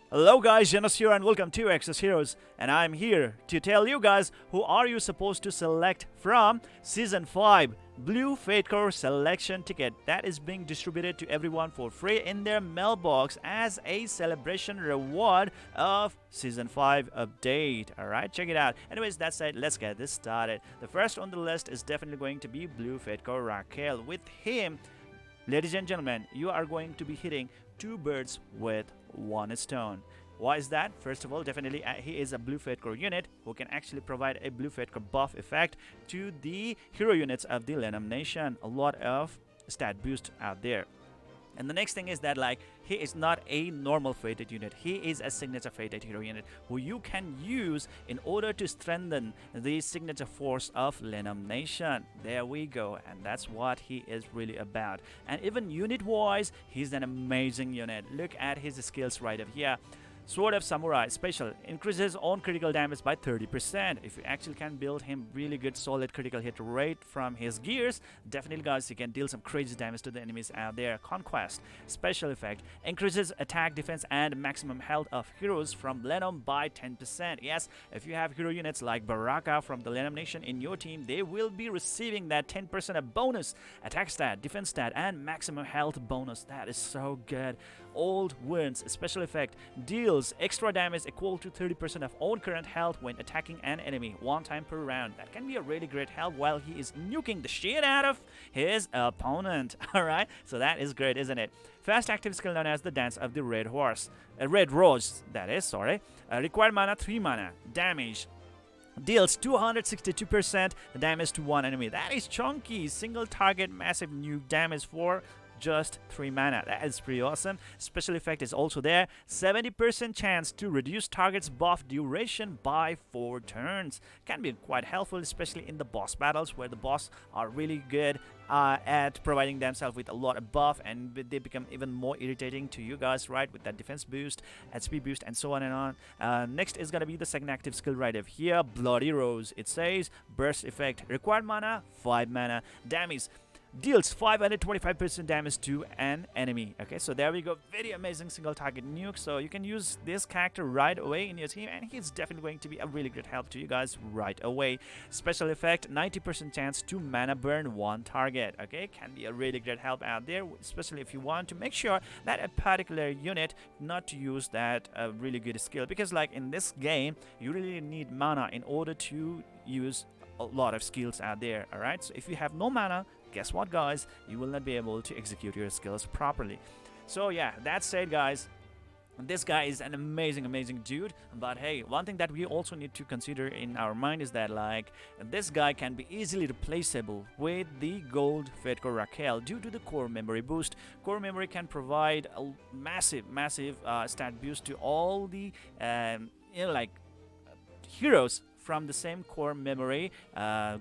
Hello guys, Zennosh here and welcome to Exos Heroes, and I'm here to tell you guys who are you supposed to select from Season 5 Blue FateCore selection ticket that is being distributed to everyone for free in their mailbox as a celebration reward of Season 5 update. Alright, check it out. Anyways, that said, let's get this started. The first on the list is definitely going to be Blue FateCore Raquel. With him, ladies and gentlemen, you are going to be hitting two birds with one stone. Why is that? First of all, definitely he is a blue FateCore unit who can actually provide a blue FateCore buff effect to the hero units of the Lenham Nation. A lot of stat boost out there. And the next thing is that he is not a normal fated unit. He is a signature fated hero unit who you can use in order to strengthen the signature force of Lenham Nation. There we go, and that's what he is really about. And even unit wise, he's an amazing unit. Look at his skills right up here. Sword of Samurai special increases on critical damage by 30%. If you actually can build him really good solid critical hit rate from his gears, definitely guys, you can deal some crazy damage to the enemies out there. Conquest special effect increases attack, defense and maximum health of heroes from Lenham by 10%. Yes, if you have hero units like Baraka from the Lenham Nation in your team, they will be receiving that 10% of bonus attack stat, defense stat and maximum health bonus. That is so good. Old Wounds special effect deals extra damage equal to 30% of own current health when attacking an enemy one time per round. That can be a really great help while he is nuking the shit out of his opponent. Alright, so that is great, isn't it? Fast active skill known as the Dance of the Red Horse. Red Rose, that is, sorry. Required mana 3 mana. Damage deals 262% damage to one enemy. That is chunky. Single target massive nuke damage for just 3 mana. That is pretty awesome. Special effect is also there. 70% chance to reduce target's buff duration by 4 turns. Can be quite helpful, especially in the boss battles where the boss are really good at providing themselves with a lot of buff, and they become even more irritating to you guys, right, with that defense boost, HP boost and so on and on. Next is gonna be the second active skill right over here, Bloody Rose. It says burst effect, required mana 5 mana. Damage deals 525% damage to an enemy. Okay, so there we go. Very amazing single target nuke. So you can use this character right away in your team, and he's definitely going to be a really great help to you guys right away. Special effect 90% chance to mana burn one target. Okay, can be a really great help out there, especially if you want to make sure that a particular unit not to use that really good skill, because like in this game you really need mana in order to use a lot of skills out there. All right, so if you have no mana, guess what guys, you will not be able to execute your skills properly. So yeah, that said guys, this guy is an amazing dude. But hey, one thing that we also need to consider in our mind is that this guy can be easily replaceable with the gold FateCore Raquel due to the core memory boost. Core memory can provide a massive stat boost to all the heroes from the same core memory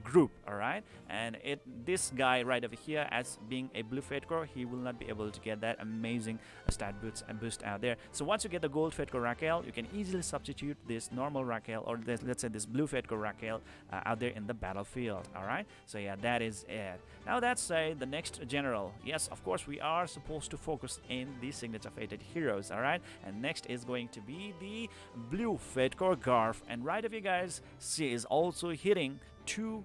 group. All right, and this guy right over here, as being a blue FateCore, he will not be able to get that amazing stat boost out there. So once you get the gold FateCore Raquel, you can easily substitute this normal Raquel, or let's say this blue FateCore Raquel out there in the battlefield. All right, so yeah, that is it. Now that's the next general. Yes, of course we are supposed to focus in the signature fated heroes. All right, and next is going to be the blue FateCore Garff, and right over you guys, she is also hitting two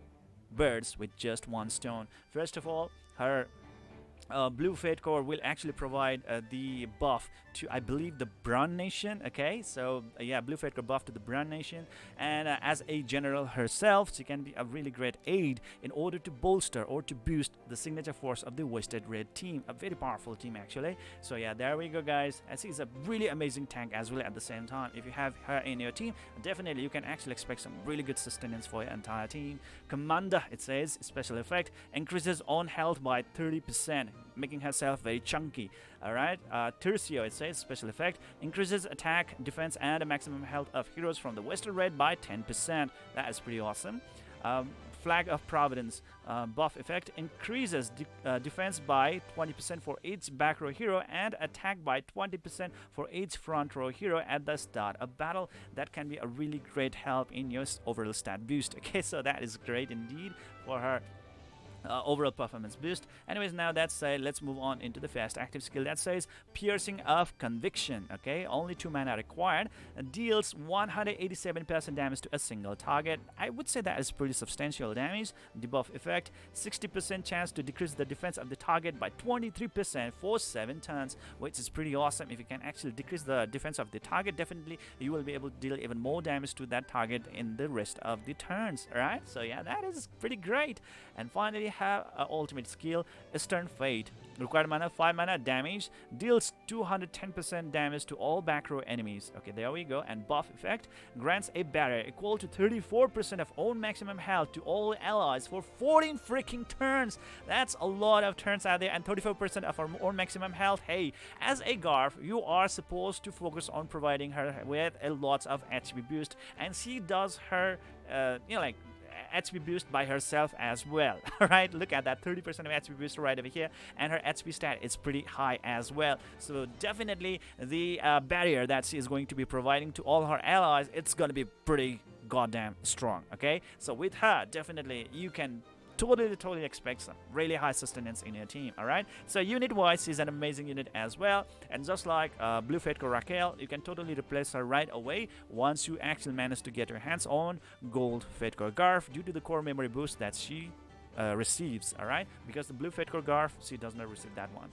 birds with just one stone. First of all, her blue FateCore will actually provide the buff to, I believe, the Brown Nation. Okay, so yeah, blue FateCore buff to the Brown Nation, and as a general herself, she can be a really great aid in order to bolster or to boost the signature force of the Wasted Red team. A very powerful team actually. So yeah, there we go guys, and she's a really amazing tank as well at the same time. If you have her in your team, definitely you can actually expect some really good sustenance for your entire team. Commander, it says special effect increases on health by 30%, making herself very chunky. Alright, Tercio, it says special effect increases attack, defense and maximum health of heroes from the Western Red by 10%. That is pretty awesome. Flag of Providence buff effect increases defense by 20% for each back row hero and attack by 20% for each front row hero at the start of battle. That can be a really great help in your overall stat boost. Okay, so that is great indeed for her. overall performance boost. Anyways, now that said, let's move on into the fast active skill that says Piercing of Conviction. Okay, only 2 mana required, deals 187% damage to a single target. I would say that is pretty substantial damage. Debuff effect: 60% chance to decrease the defense of the target by 23% for 7 turns, which is pretty awesome. If you can actually decrease the defense of the target, definitely you will be able to deal even more damage to that target in the rest of the turns. Alright, so yeah, that is pretty great. And finally, have an ultimate skill, Stern Fate. Required mana 5 mana, damage, deals 210% damage to all back row enemies. Okay, there we go. And buff effect: grants a barrier equal to 34% of own maximum health to all allies for 14 freaking turns. That's a lot of turns out there, and 34% of our own maximum health. Hey, as a Garff, you are supposed to focus on providing her with a lot of HP boost, and she does her like HP boost by herself as well. Alright, look at that, 30% of HP boost right over here, and her HP stat is pretty high as well. So definitely the barrier that she is going to be providing to all her allies, it's going to be pretty goddamn strong. Okay, so with her, definitely you can totally expect some really high sustenance in your team. Alright, so unit wise, she's an amazing unit as well, and just like Blue FateCore Raquel, you can totally replace her right away once you actually manage to get your hands on Gold FateCore Garff due to the core memory boost that she receives. Alright, because the Blue FateCore Garff, she does not receive that one.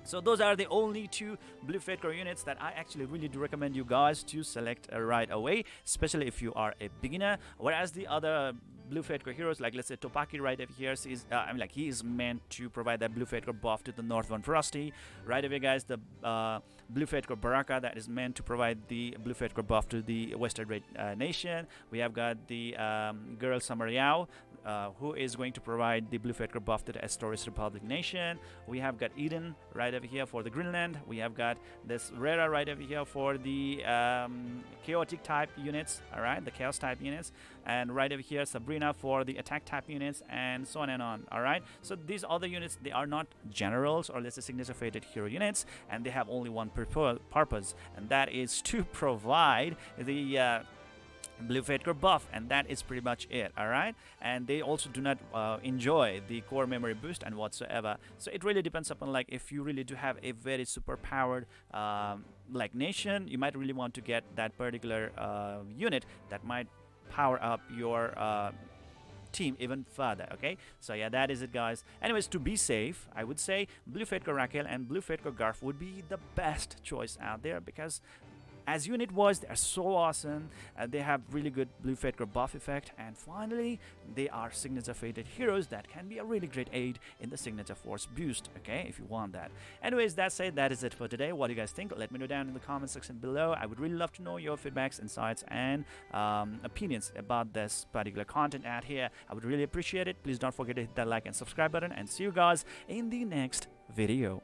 So those are the only 2 Blue FateCore units that I actually really do recommend you guys to select right away, especially if you are a beginner. Whereas the other Blue FateCore heroes, like let's say Topaki right over here, is he is meant to provide that Blue FateCore buff to the Northern Frosty. Right away, guys, the Blue FateCore Baraka, that is meant to provide the Blue FateCore buff to the Western Red Nation. We have got the girl Samariao, who is going to provide the Blue FateCore buff to the Astoris Republic Nation. We have got Eden right over here for the Greenland. We have got this Rera right over here for the chaotic type units, alright, the chaos type units, and right over here Sabrina for the attack type units, and so on and on. Alright, so these other units, they are not generals or let's say signature fated hero units, and they have only one purpose, and that is to provide the Blue FateCore buff, and that is pretty much it. Alright, and they also do not enjoy the core memory boost and whatsoever. So it really depends upon, like, if you really do have a very super powered like nation, you might really want to get that particular unit that might power up your team even further. Okay, so yeah, that is it, guys. Anyways, to be safe, I would say Blue FateCore Raquel and Blue FateCore Garff would be the best choice out there, because as unit wise, they are so awesome. They have really good Blue FateCore buff effect, and finally they are signature fated heroes that can be a really great aid in the signature force boost, okay, if you want that. Anyways, that said, that is it for today. What do you guys think? Let me know down in the comment section below. I would really love to know your feedbacks, insights, and opinions about this particular content out here. I would really appreciate it. Please don't forget to hit that like and subscribe button, and see you guys in the next video.